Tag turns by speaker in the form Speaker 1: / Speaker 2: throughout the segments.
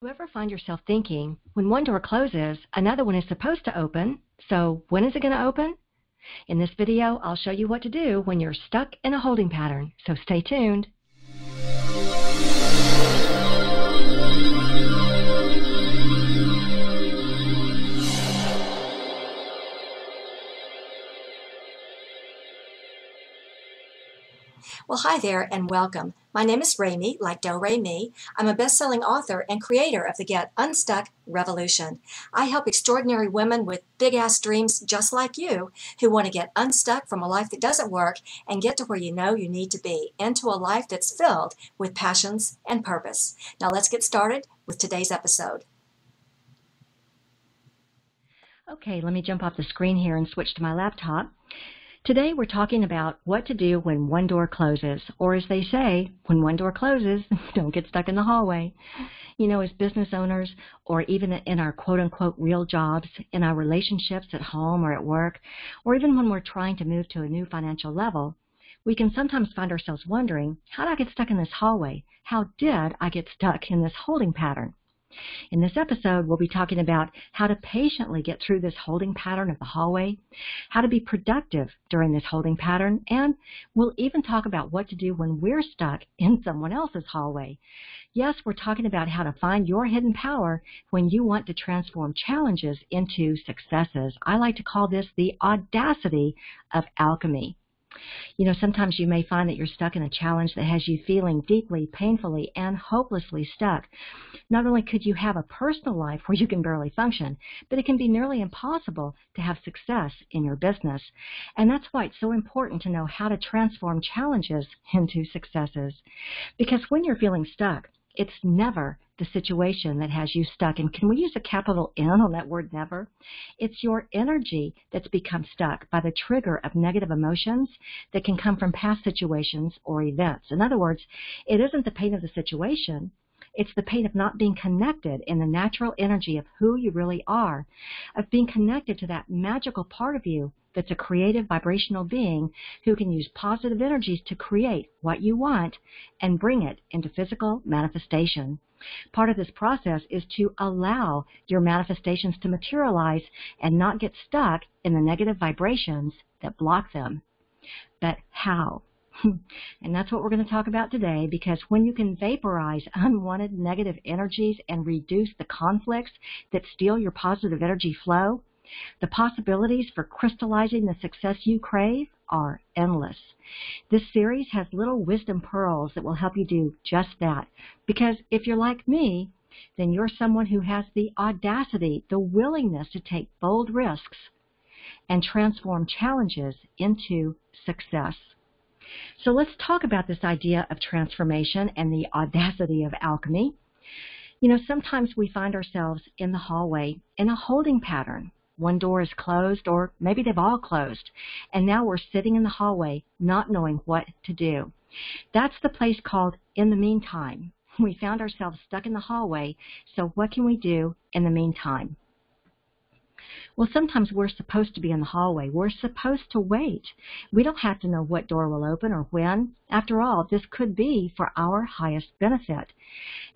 Speaker 1: You ever find yourself thinking, when one door closes, another one is supposed to open, so when is it going to open? In this video, I'll show you what to do when you're stuck in a holding pattern, so stay tuned.
Speaker 2: Well, hi there and welcome. My name is Remy, like Remy. I'm a best-selling author and creator of the Get Unstuck Revolution. I help extraordinary women with big-ass dreams just like you who want to get unstuck from a life that doesn't work and get to where you know you need to be, into a life that's filled with passions and purpose. Now let's get started with today's episode.
Speaker 1: Okay, let me jump off the screen here and switch to my laptop. Today we're talking about what to do when one door closes, or as they say, when one door closes, don't get stuck in the hallway. You know, as business owners, or even in our quote-unquote real jobs, in our relationships at home or at work, or even when we're trying to move to a new financial level, we can sometimes find ourselves wondering, how did I get stuck in this hallway? How did I get stuck in this holding pattern? In this episode, we'll be talking about how to patiently get through this holding pattern of the hallway, how to be productive during this holding pattern, and we'll even talk about what to do when we're stuck in someone else's hallway. Yes, we're talking about how to find your hidden power when you want to transform challenges into successes. I like to call this the audacity of alchemy. You know, sometimes you may find that you're stuck in a challenge that has you feeling deeply, painfully, and hopelessly stuck. Not only could you have a personal life where you can barely function, but it can be nearly impossible to have success in your business. And that's why it's so important to know how to transform challenges into successes. Because when you're feeling stuck, it's never the situation that has you stuck. And can we use a capital N on that word never? It's your energy that's become stuck by the trigger of negative emotions that can come from past situations or events. In other words, it isn't the pain of the situation. It's the pain of not being connected in the natural energy of who you really are, of being connected to that magical part of you that's a creative vibrational being who can use positive energies to create what you want and bring it into physical manifestation. Part of this process is to allow your manifestations to materialize and not get stuck in the negative vibrations that block them. But how? And that's what we're going to talk about today, because when you can vaporize unwanted negative energies and reduce the conflicts that steal your positive energy flow, the possibilities for crystallizing the success you crave are endless. This series has little wisdom pearls that will help you do just that, because if you're like me, then you're someone who has the audacity, the willingness to take bold risks and transform challenges into success. So let's talk about this idea of transformation and the audacity of alchemy. You know, sometimes we find ourselves in the hallway in a holding pattern. One door is closed, or maybe they've all closed, and now we're sitting in the hallway not knowing what to do. That's the place called in the meantime. We found ourselves stuck in the hallway, so what can we do in the meantime? Well, sometimes we're supposed to be in the hallway. We're supposed to wait. We don't have to know what door will open or when. After all, this could be for our highest benefit.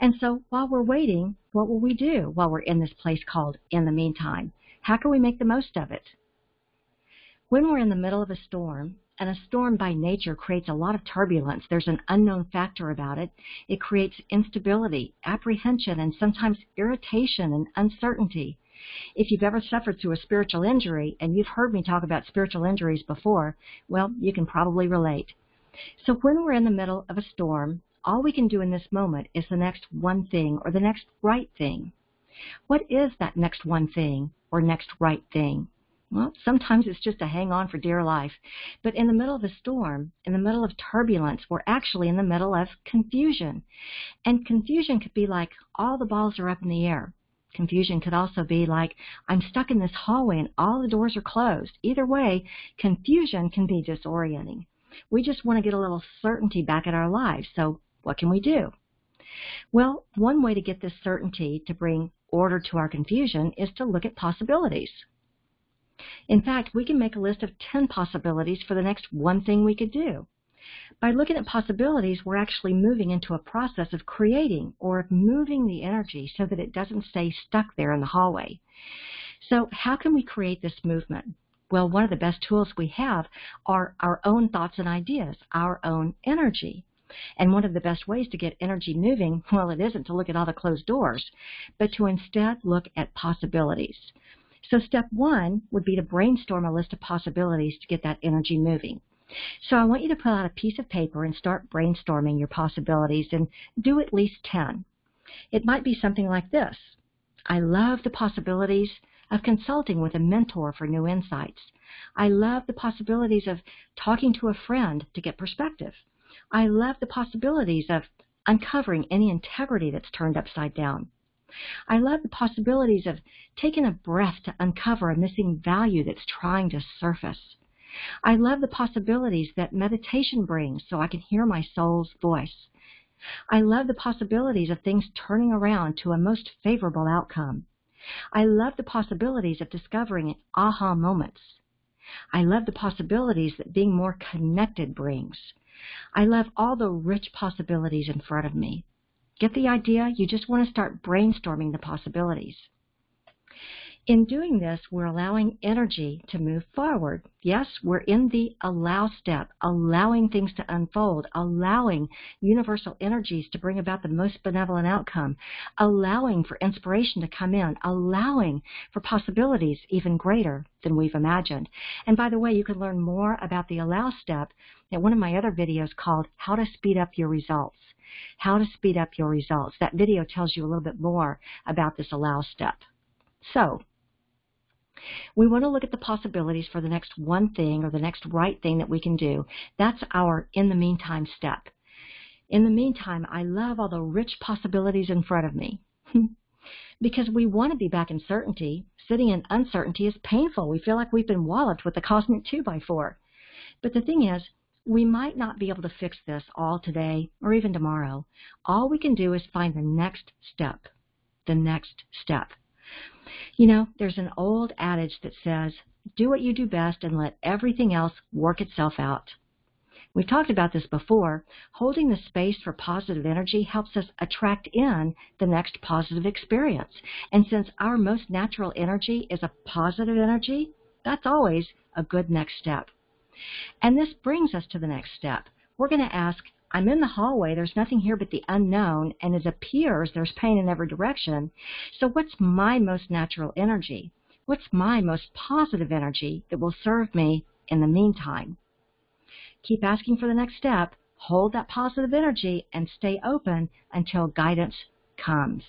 Speaker 1: And so while we're waiting, what will we do while we're in this place called in the meantime? How can we make the most of it? When we're in the middle of a storm, and a storm by nature creates a lot of turbulence, there's an unknown factor about it. It creates instability, apprehension, and sometimes irritation and uncertainty. If you've ever suffered through a spiritual injury, and you've heard me talk about spiritual injuries before, well, you can probably relate. So when we're in the middle of a storm, all we can do in this moment is the next one thing or the next right thing. What is that next one thing or next right thing? Well, sometimes it's just to hang on for dear life. But in the middle of a storm, in the middle of turbulence, we're actually in the middle of confusion. And confusion could be like all the balls are up in the air. Confusion could also be like, I'm stuck in this hallway and all the doors are closed. Either way, confusion can be disorienting. We just want to get a little certainty back in our lives. So what can we do? Well, one way to get this certainty to bring order to our confusion is to look at possibilities. In fact, we can make a list of 10 possibilities for the next one thing we could do. By looking at possibilities, we're actually moving into a process of creating or of moving the energy so that it doesn't stay stuck there in the hallway. So how can we create this movement? Well, one of the best tools we have are our own thoughts and ideas, our own energy. And one of the best ways to get energy moving, well, it isn't to look at all the closed doors, but to instead look at possibilities. So step one would be to brainstorm a list of possibilities to get that energy moving. So I want you to pull out a piece of paper and start brainstorming your possibilities and do at least 10. It might be something like this. I love the possibilities of consulting with a mentor for new insights. I love the possibilities of talking to a friend to get perspective. I love the possibilities of uncovering any integrity that's turned upside down. I love the possibilities of taking a breath to uncover a missing value that's trying to surface. I love the possibilities that meditation brings so I can hear my soul's voice. I love the possibilities of things turning around to a most favorable outcome. I love the possibilities of discovering aha moments. I love the possibilities that being more connected brings. I love all the rich possibilities in front of me. Get the idea? You just want to start brainstorming the possibilities. In doing this, we're allowing energy to move forward. Yes, we're in the allow step, allowing things to unfold, allowing universal energies to bring about the most benevolent outcome, allowing for inspiration to come in, allowing for possibilities even greater than we've imagined. And by the way, you can learn more about the allow step in one of my other videos called How to Speed Up Your Results. How to Speed Up Your Results. That video tells you a little bit more about this allow step. So, we want to look at the possibilities for the next one thing or the next right thing that we can do. That's our in the meantime step. In the meantime, I love all the rich possibilities in front of me. Because we want to be back in certainty. Sitting in uncertainty is painful. We feel like we've been walloped with a cosmic 2x4. But the thing is, we might not be able to fix this all today or even tomorrow. All we can do is find the next step. The next step. You know, there's an old adage that says, do what you do best and let everything else work itself out. We've talked about this before. Holding the space for positive energy helps us attract in the next positive experience. And since our most natural energy is a positive energy, that's always a good next step. And this brings us to the next step. We're going to ask, I'm in the hallway, there's nothing here but the unknown, and it appears there's pain in every direction. So what's my most natural energy? What's my most positive energy that will serve me in the meantime? Keep asking for the next step, hold that positive energy, and stay open until guidance comes.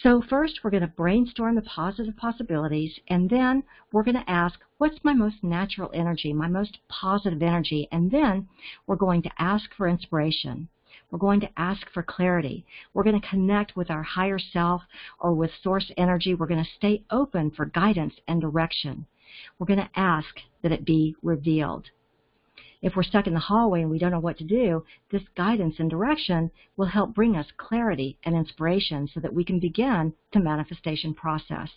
Speaker 1: So first, we're going to brainstorm the positive possibilities, and then we're going to ask, what's my most natural energy, my most positive energy? And then we're going to ask for inspiration. We're going to ask for clarity. We're going to connect with our higher self or with source energy. We're going to stay open for guidance and direction. We're going to ask that it be revealed. If we're stuck in the hallway and we don't know what to do, this guidance and direction will help bring us clarity and inspiration so that we can begin the manifestation process.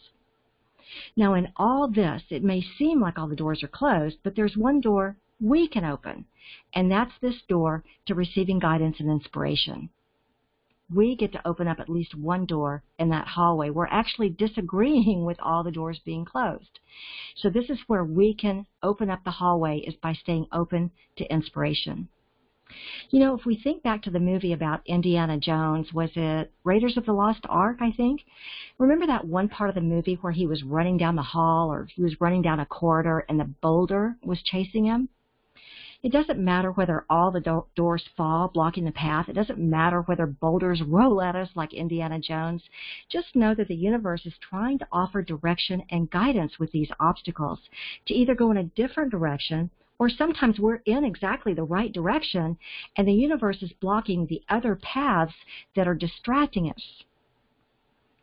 Speaker 1: Now, in all this, it may seem like all the doors are closed, but there's one door we can open, and that's this door to receiving guidance and inspiration. We get to open up at least one door in that hallway. We're actually disagreeing with all the doors being closed. So this is where we can open up the hallway, is by staying open to inspiration. You know, if we think back to the movie about Indiana Jones, was it Raiders of the Lost Ark, I think? Remember that one part of the movie where he was running down the hall or he was running down a corridor and the boulder was chasing him? It doesn't matter whether all the doors fall, blocking the path. It doesn't matter whether boulders roll at us like Indiana Jones. Just know that the universe is trying to offer direction and guidance with these obstacles to either go in a different direction, or sometimes we're in exactly the right direction and the universe is blocking the other paths that are distracting us.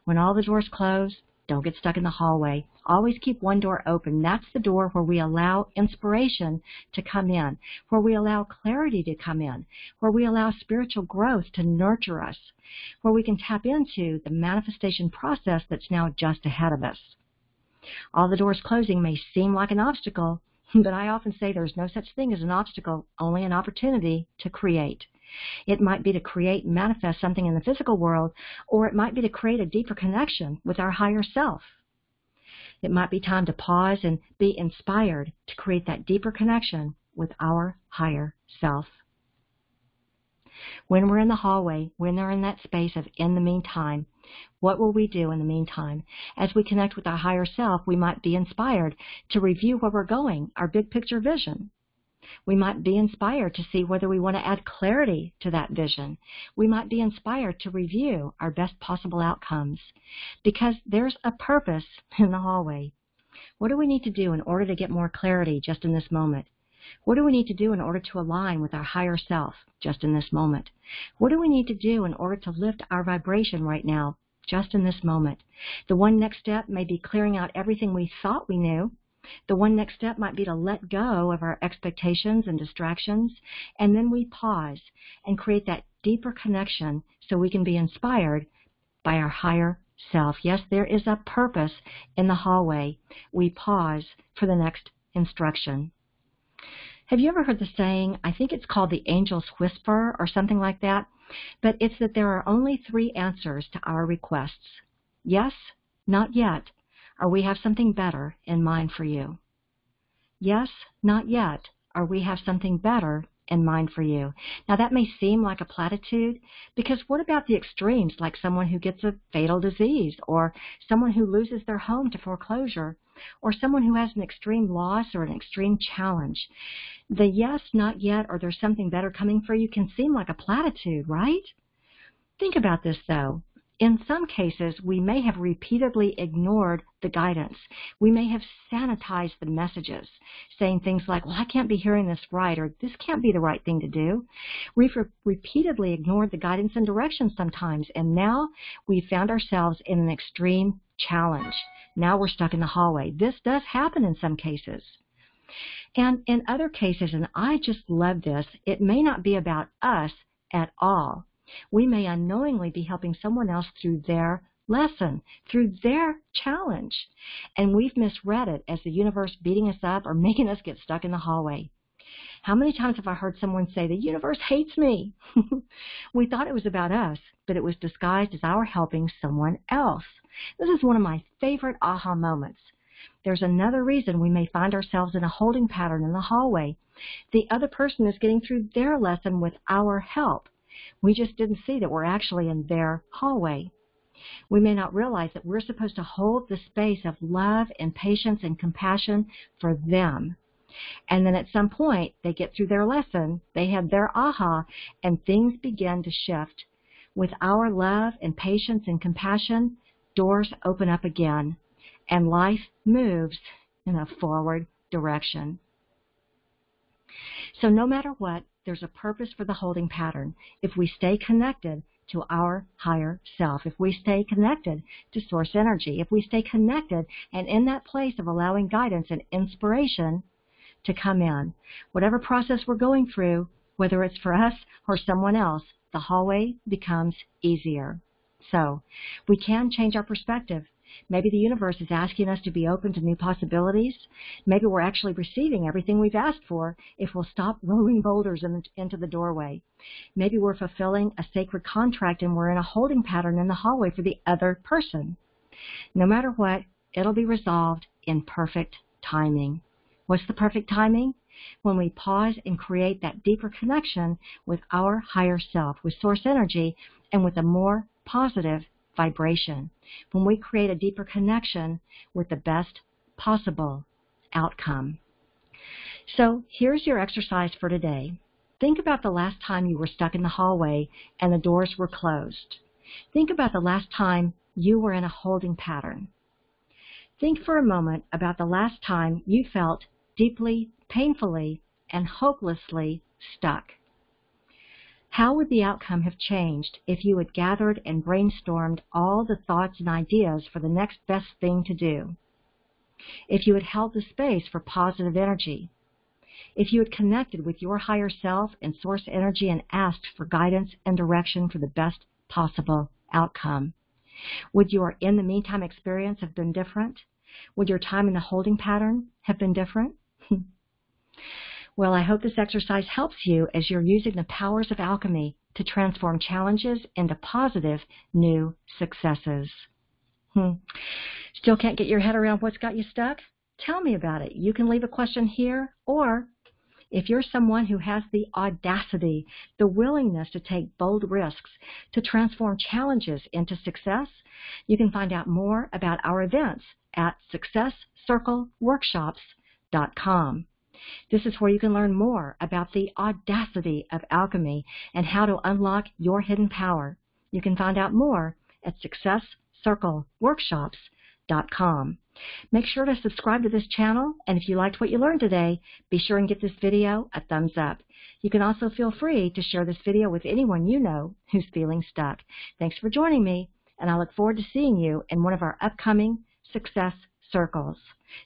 Speaker 1: When all the doors close, don't get stuck in the hallway. Always keep one door open. That's the door where we allow inspiration to come in, where we allow clarity to come in, where we allow spiritual growth to nurture us, where we can tap into the manifestation process that's now just ahead of us. All the doors closing may seem like an obstacle, But I often say there's no such thing as an obstacle, only an opportunity to create. It might be to create and manifest something in the physical world, or it might be to create a deeper connection with our higher self. It might be time to pause and be inspired to create that deeper connection with our higher self. When we're in the hallway, when they're in that space of in the meantime, what will we do in the meantime? As we connect with our higher self, we might be inspired to review where we're going, our big picture vision. We might be inspired to see whether we want to add clarity to that vision. We might be inspired to review our best possible outcomes, because there's a purpose in the hallway. What do we need to do in order to get more clarity just in this moment? What do we need to do in order to align with our higher self just in this moment? What do we need to do in order to lift our vibration right now, just in this moment? The one next step may be clearing out everything we thought we knew. The one next step might be to let go of our expectations and distractions, and then we pause and create that deeper connection so we can be inspired by our higher self. Yes, there is a purpose in the hallway. We pause for the next instruction. Have you ever heard the saying, I think it's called the angel's whisper or something like that, but it's that there are only 3 answers to our requests. Yes, not yet, or we have something better in mind for you. Yes, not yet, or we have something better in mind for you. Now that may seem like a platitude, because what about the extremes, like someone who gets a fatal disease, or someone who loses their home to foreclosure, or someone who has an extreme loss or an extreme challenge? The yes, not yet, or there's something better coming for you can seem like a platitude, right? Think about this though. In some cases, we may have repeatedly ignored the guidance. We may have sanitized the messages, saying things like, well, I can't be hearing this right, or this can't be the right thing to do. We've repeatedly ignored the guidance and direction sometimes, and now we've found ourselves in an extreme challenge. Now we're stuck in the hallway. This does happen in some cases. And in other cases, and I just love this, it may not be about us at all. We may unknowingly be helping someone else through their lesson, through their challenge, and we've misread it as the universe beating us up or making us get stuck in the hallway. How many times have I heard someone say, the universe hates me? We thought it was about us, but it was disguised as our helping someone else. This is one of my favorite aha moments. There's another reason we may find ourselves in a holding pattern in the hallway. The other person is getting through their lesson with our help. We just didn't see that we're actually in their hallway. We may not realize that we're supposed to hold the space of love and patience and compassion for them. And then at some point, they get through their lesson, they have their aha, and things begin to shift. With our love and patience and compassion, doors open up again, and life moves in a forward direction. So no matter what, there's a purpose for the holding pattern. If we stay connected to our higher self, if we stay connected to source energy, if we stay connected and in that place of allowing guidance and inspiration to come in, whatever process we're going through, whether it's for us or someone else, the hallway becomes easier. So we can change our perspective. Maybe the universe is asking us to be open to new possibilities. Maybe we're actually receiving everything we've asked for if we'll stop rolling boulders into the doorway. Maybe we're fulfilling a sacred contract and we're in a holding pattern in the hallway for the other person. No matter what, it'll be resolved in perfect timing. What's the perfect timing? When we pause and create that deeper connection with our higher self, with source energy, and with a more positive vibration. When we create a deeper connection with the best possible outcome. So here's your exercise for today. Think about the last time you were stuck in the hallway and the doors were closed. Think about the last time you were in a holding pattern. Think for a moment about the last time you felt deeply, painfully, and hopelessly stuck. How would the outcome have changed if you had gathered and brainstormed all the thoughts and ideas for the next best thing to do? If you had held the space for positive energy? If you had connected with your higher self and source energy and asked for guidance and direction for the best possible outcome? Would your in the meantime experience have been different? Would your time in the holding pattern have been different? Well, I hope this exercise helps you as you're using the powers of alchemy to transform challenges into positive new successes. Still can't get your head around what's got you stuck? Tell me about it. You can leave a question here, or if you're someone who has the audacity, the willingness to take bold risks to transform challenges into success, you can find out more about our events at successcircleworkshops.com. This is where you can learn more about the audacity of alchemy and how to unlock your hidden power. You can find out more at successcircleworkshops.com. Make sure to subscribe to this channel, and if you liked what you learned today, be sure and give this video a thumbs up. You can also feel free to share this video with anyone you know who's feeling stuck. Thanks for joining me, and I look forward to seeing you in one of our upcoming Success Circles.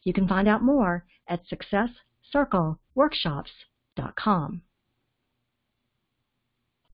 Speaker 1: You can find out more at successcircleworkshops.com.